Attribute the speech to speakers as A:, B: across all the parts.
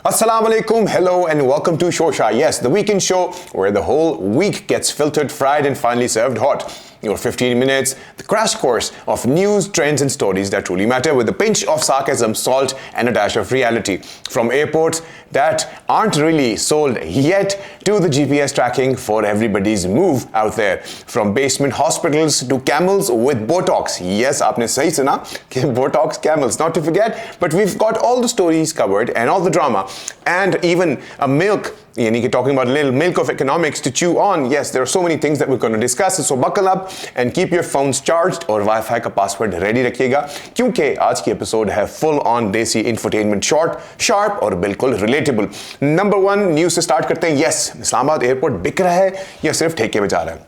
A: Assalamu alaikum, hello and welcome to Shosha. Yes, the weekend show where the whole week gets filtered, fried and finally served hot. Your 15 minutes, the crash course of news, trends and stories that truly matter with a pinch of sarcasm, salt and a dash of reality. From airports that aren't really sold yet to the GPS tracking for everybody's move out there. From basement hospitals to camels with Botox. Yes, aapne sahi suna, Botox camels, not to forget. But we've got all the stories covered and all the drama and even a milk. Talking about a little milk of economics to chew on. Yes, there are so many things that we're going to discuss. So buckle up and keep your phones charged और Wi-Fi का password ready रखिएगा क्योंकि आज की episode है full on देसी infotainment, short, sharp और बिल्कुल relatable. Number one news से start करते हैं. Yes, इस्लामाबाद एयरपोर्ट बिक रहा है या सिर्फ ठेके में जा रहा है?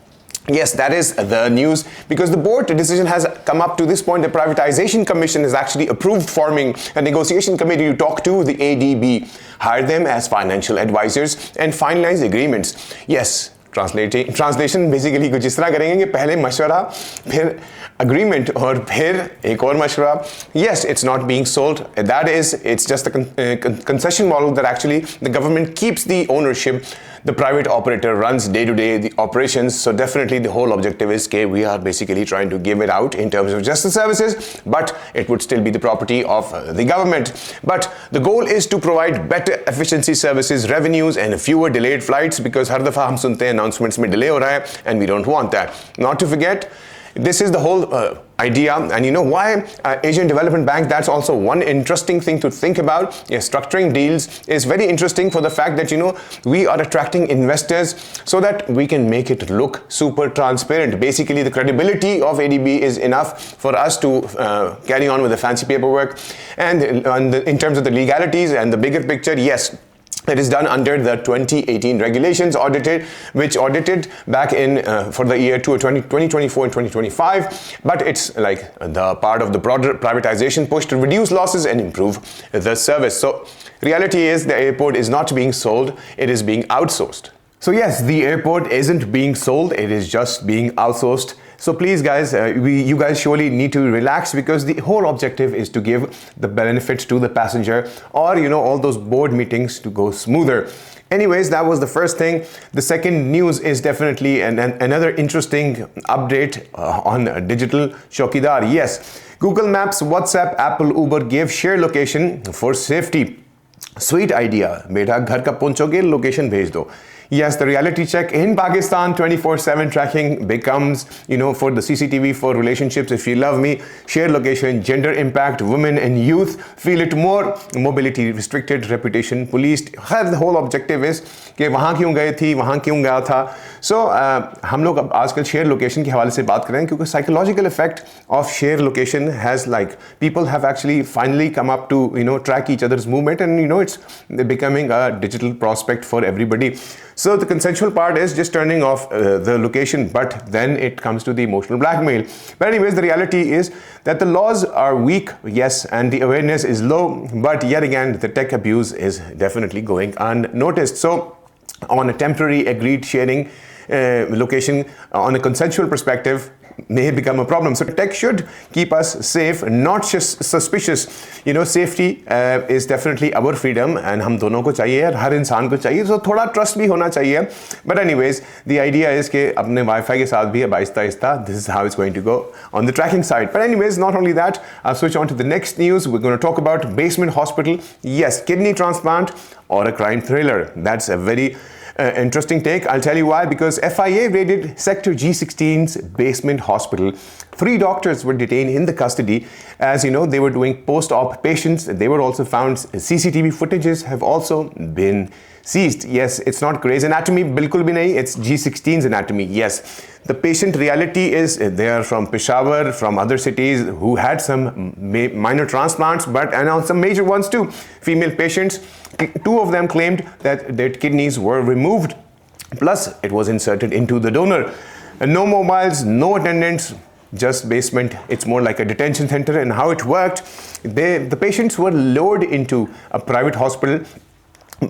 A: Yes, that is the news because the board decision has come up to this point. The Privatization Commission has actually approved forming a negotiation committee to talk to the ADB, hire them as financial advisors and finalize agreements. Yes, translation basically कुछ इस तरह करेंगे कि पहले मशवरा फिर agreement और फिर एक और मशवरा. Yes, it's not being sold. That is, it's just a concession model that actually the government keeps the ownership. The private operator runs day-to-day the operations. So definitely the whole objective is that we are basically trying to give it out in terms of just the services, but it would still be the property of the government. But the goal is to provide better efficiency services, revenues, and fewer delayed flights because हर दफा हम सुनते हैं announcements में delay हो रहा है, and we don't want that. Not to forget, this is the whole idea, and you know why Asian Development Bank, that's also one interesting thing to think about. Yes, structuring deals is very interesting for the fact that, you know, we are attracting investors so that we can make it look super transparent. Basically, the credibility of ADB is enough for us to carry on with the fancy paperwork. And in terms of the legalities and the bigger picture, yes, it is done under the 2018 regulations which audited back in for the year 2024 and 2025. But it's like the part of the broader privatization push to reduce losses and improve the service. So reality is the airport is not being sold, it is being outsourced. So yes, the airport isn't being sold, it is just being outsourced. So please guys, you guys surely need to relax because the whole objective is to give the benefits to the passenger or, you know, all those board meetings to go smoother. Anyways, that was the first thing. The second news is definitely another interesting update on digital Chowkidar. Yes, Google Maps, WhatsApp, Apple, Uber gave share location for safety. Sweet idea. Beta ghar ka punchoge, location bhej do. Yes, the reality check in Pakistan, 24/7 tracking becomes, you know, for the CCTV, for relationships, if you love me, share location, gender impact, women and youth feel it more, mobility restricted, reputation policed. The whole objective is कि वहाँ क्यों गए थी, वहाँ क्यों गया था. So हम लोग अब आजकल share location के हवाले से बात कर रहे हैं क्योंकि psychological effect of share location has, like, people have actually finally come up to, you know, track each other's movement, and you know it's becoming a digital prospect for everybody. So the consensual part is just turning off the location, but then it comes to the emotional blackmail. But anyways, the reality is that the laws are weak, yes, and the awareness is low, but yet again, the tech abuse is definitely going unnoticed. So on a temporary agreed sharing location, on a consensual perspective, may become a problem. So tech should keep us safe, not just suspicious. You know, safety is definitely our freedom, and हम दोनों को चाहिए, हर इंसान को चाहिए. So थोड़ा trust भी होना चाहिए. But anyways, the idea is कि अपने Wi-Fi के साथ भी अब आहिस्ता-आहिस्ता, this is how it's going to go on the tracking side. But anyways, not only that, I'll switch on to the next news. We're going to talk about basement hospital. Yes, kidney transplant or a crime thriller. That's a very interesting take. I'll tell you why. Because FIA raided Sector G16's basement hospital. 3 doctors were detained in the custody as, you know, they were doing post-op patients. They were also found. CCTV footages have also been seized. Yes, it's not Grey's Anatomy, bilkul bhi nahi, it's G16's anatomy. Yes, the patient reality is they are from Peshawar, from other cities who had some minor transplants, but and some major ones too. Female patients, 2 of them claimed that their kidneys were removed, plus it was inserted into the donor. No mobiles, no attendants, just basement. It's more like a detention center. And how it worked, the patients were lowered into a private hospital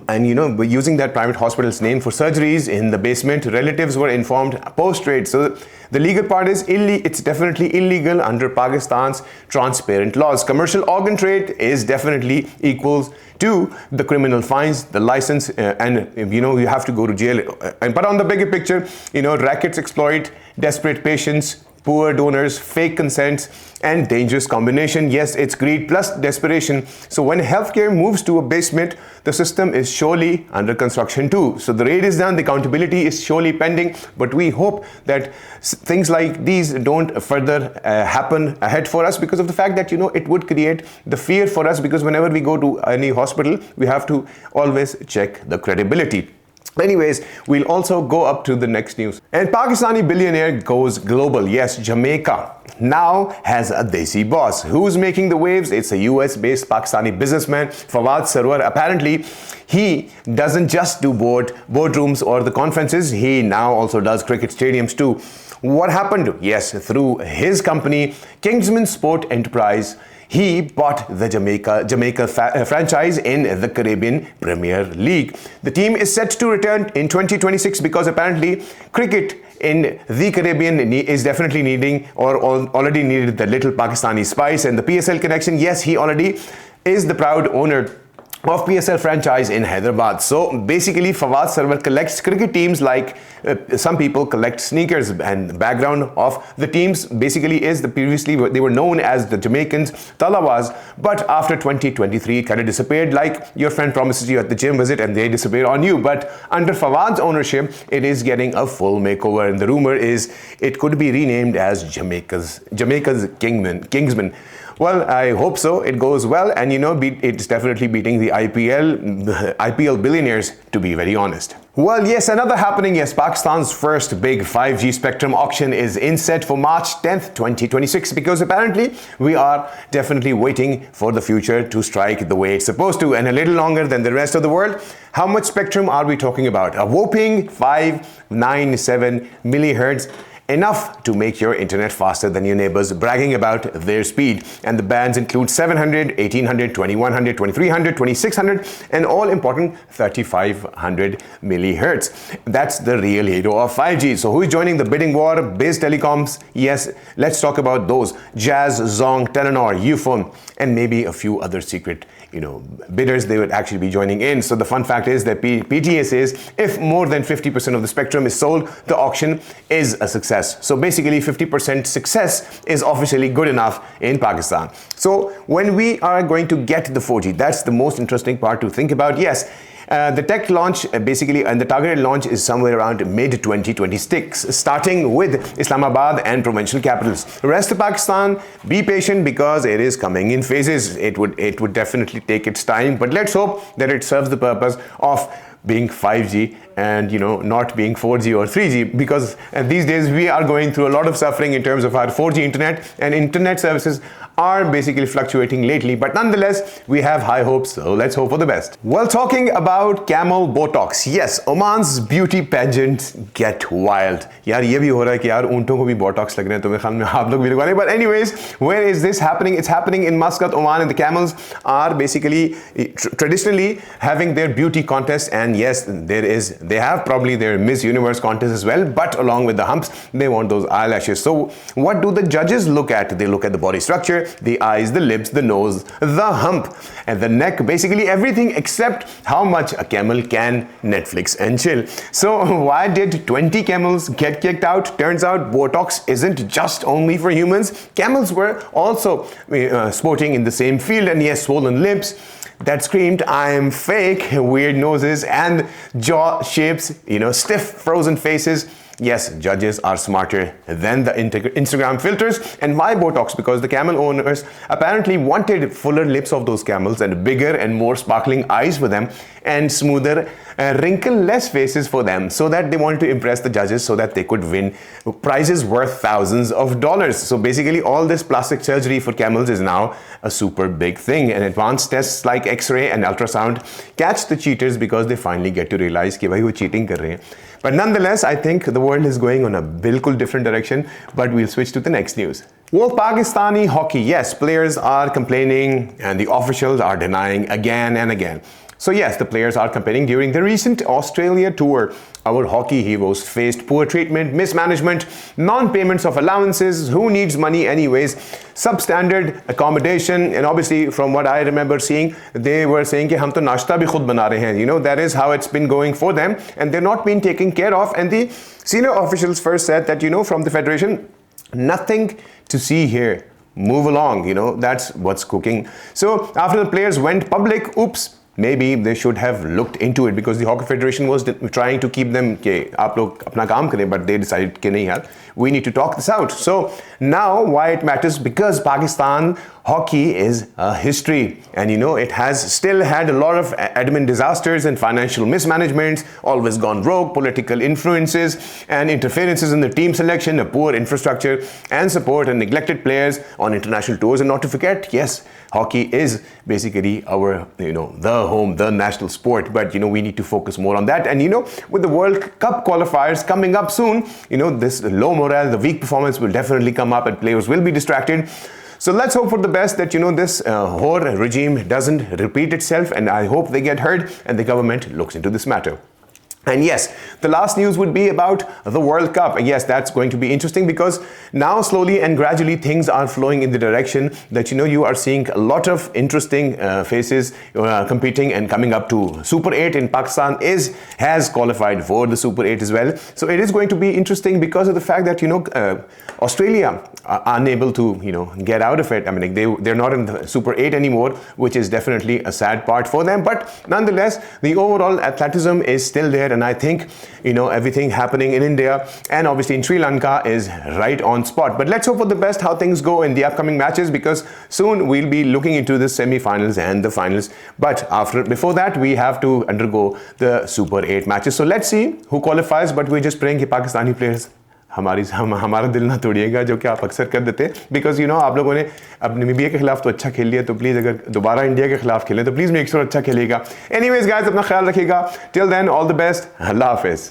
A: And using that private hospital's name for surgeries in the basement, relatives were informed post-trade. So the legal part is it's definitely illegal under Pakistan's transparent laws. Commercial organ trade is definitely equals to the criminal fines, the license, and you have to go to jail. But on the bigger picture, rackets exploit desperate patients, poor donors, fake consents, and dangerous combination. Yes, it's greed plus desperation. So when healthcare moves to a basement, the system is surely under construction too. So the raid is done, the accountability is surely pending, but we hope that things like these don't further happen ahead for us, because of the fact that it would create the fear for us, because whenever we go to any hospital, we have to always check the credibility. Anyways, we'll also go up to the next news. And Pakistani billionaire goes global. Yes, Jamaica now has a desi boss. Who's making the waves? It's a US-based Pakistani businessman, Fawad Sarwar. Apparently, he doesn't just do boardrooms or the conferences. He now also does cricket stadiums too. What happened? Yes, through his company, Kingsman Sport Enterprise, he bought the Jamaica franchise in the Caribbean Premier League. The team is set to return in 2026 because apparently cricket in the Caribbean is definitely needing, or already needed, the little Pakistani spice and the PSL connection. Yes, he already is the proud owner of PSL franchise in Hyderabad. So basically, Fawad Sarwar collects cricket teams like some people collect sneakers, and the background of the teams basically is previously they were known as the Jamaicans Talawas, but after 2023 it kind of disappeared, like your friend promises you at the gym visit and they disappear on you. But under Fawad's ownership, it is getting a full makeover, and the rumor is it could be renamed as Jamaica's Kingsman. Well, I hope so. It goes well, and it's definitely beating the IPL billionaires, to be very honest. Well, yes, another happening. Yes, Pakistan's first big 5G spectrum auction is in set for March 10th, 2026, because apparently we are definitely waiting for the future to strike the way it's supposed to, and a little longer than the rest of the world. How much spectrum are we talking about? A whopping 597 millihertz. Enough to make your internet faster than your neighbors, bragging about their speed. And the bands include 700, 1800, 2100, 2300, 2600, and all important 3500 millihertz. That's the real hero of 5G. So who is joining the bidding war? Biz Telecoms. Yes, let's talk about those. Jazz, Zong, Telenor, Ufone, and maybe a few other secret bidders they would actually be joining in. So the fun fact is that PTA says if more than 50% of the spectrum is sold, the auction is a success. So basically 50% success is officially good enough in Pakistan. So when we are going to get the 4G, that's the most interesting part to think about. Yes, the tech launch basically, and the targeted launch is somewhere around mid-2026, starting with Islamabad and provincial capitals. The rest of Pakistan, be patient because it is coming in phases. It would definitely take its time, but let's hope that it serves the purpose of being 5G and not being 4G or 3G, because these days we are going through a lot of suffering in terms of our 4G internet, and internet services are basically fluctuating lately, but nonetheless we have high hopes, so let's hope for the best. Well, talking about camel Botox, yes, Oman's beauty pageants get wild. यार ये भी हो रहा है कि यार ऊंटों को भी Botox लग रहे हैं, तो मेरे ख्याल में आप लोग भी लगवा लें. But anyways, where is this happening? It's happening in Muscat, Oman, and the camels are basically traditionally having their beauty contest, and yes, they have probably their Miss Universe contest as well, but along with the humps, they want those eyelashes. So what do the judges look at? They look at the body structure, the eyes, the lips, the nose, the hump, and the neck, basically everything except how much a camel can Netflix and chill. So why did 20 camels get kicked out? Turns out Botox isn't just only for humans. Camels were also sporting in the same field, and yes, swollen lips that screamed I am fake, weird noses and jaw shapes, stiff frozen faces. Yes, judges are smarter than the Instagram filters. And why Botox? Because the camel owners apparently wanted fuller lips of those camels and bigger and more sparkling eyes for them and smoother, wrinkle-less faces for them, so that they wanted to impress the judges so that they could win prizes worth thousands of dollars. So basically all this plastic surgery for camels is now a super big thing, and advanced tests like X-ray and ultrasound catch the cheaters because they finally get to realize कि भाई वो cheating कर रहे हैं. But nonetheless, I think the world is going on a bilkul different direction, but we'll switch to the next news. Well, Pakistani hockey, yes, players are complaining and the officials are denying again and again. So yes, the players are competing. During the recent Australia tour, our hockey heroes faced poor treatment, mismanagement, non-payments of allowances, who needs money anyways, substandard accommodation, and obviously from what I remember seeing, they were saying कि हम तो नाश्ता भी खुद बना रहे हैं. You know, that is how it's been going for them, and they're not being taken care of. And the senior officials first said that, you know, from the federation, nothing to see here. Move along, you know, that's what's cooking. So after the players went public, oops, maybe they should have looked into it, because the Hockey Federation was trying to keep them कि आप लोग अपना काम करें, but they decided कि नहीं यार, we need to talk this out. So now why it matters, because Pakistan hockey is a history, and you know, it has still had a lot of admin disasters and financial mismanagements, always gone rogue, political influences and interferences in the team selection, a poor infrastructure and support, and neglected players on international tours. And not to forget, yes, hockey is basically our, you know, the home, the national sport, but you know, we need to focus more on that. And you know, with the World Cup qualifiers coming up soon, you know, this low morale, the weak performance will definitely come up, and players will be distracted. So let's hope for the best that, you know, this whole regime doesn't repeat itself, and I hope they get heard and the government looks into this matter. And yes, the last news would be about the World Cup. And yes, that's going to be interesting, because now slowly and gradually things are flowing in the direction that, you know, you are seeing a lot of interesting faces competing and coming up to Super 8. In Pakistan has qualified for the Super 8 as well. So it is going to be interesting because of the fact that, you know, Australia are unable to, you know, get out of it. I mean, they're not in the Super 8 anymore, which is definitely a sad part for them. But nonetheless, the overall athleticism is still there. And I think, you know, everything happening in India and obviously in Sri Lanka is right on spot. But let's hope for the best how things go in the upcoming matches, because soon we'll be looking into the semi-finals and the finals. But before that, we have to undergo the Super 8 matches. So let's see who qualifies. But we're just praying कि Pakistani players हमारा दिल ना तोड़िएगा, जो कि आप अक्सर कर देते हैं. बिकॉज यू नो, आप लोगों ने अब नामीबिया के खिलाफ तो अच्छा खेल लिया, तो प्लीज़ अगर दोबारा इंडिया के खिलाफ खेलें तो प्लीज़ मेक श्योर अच्छा खेलिएगा. एनीवेज गाइस, अपना ख्याल रखिएगा. Till then, all the best. अल्लाह हाफिज़.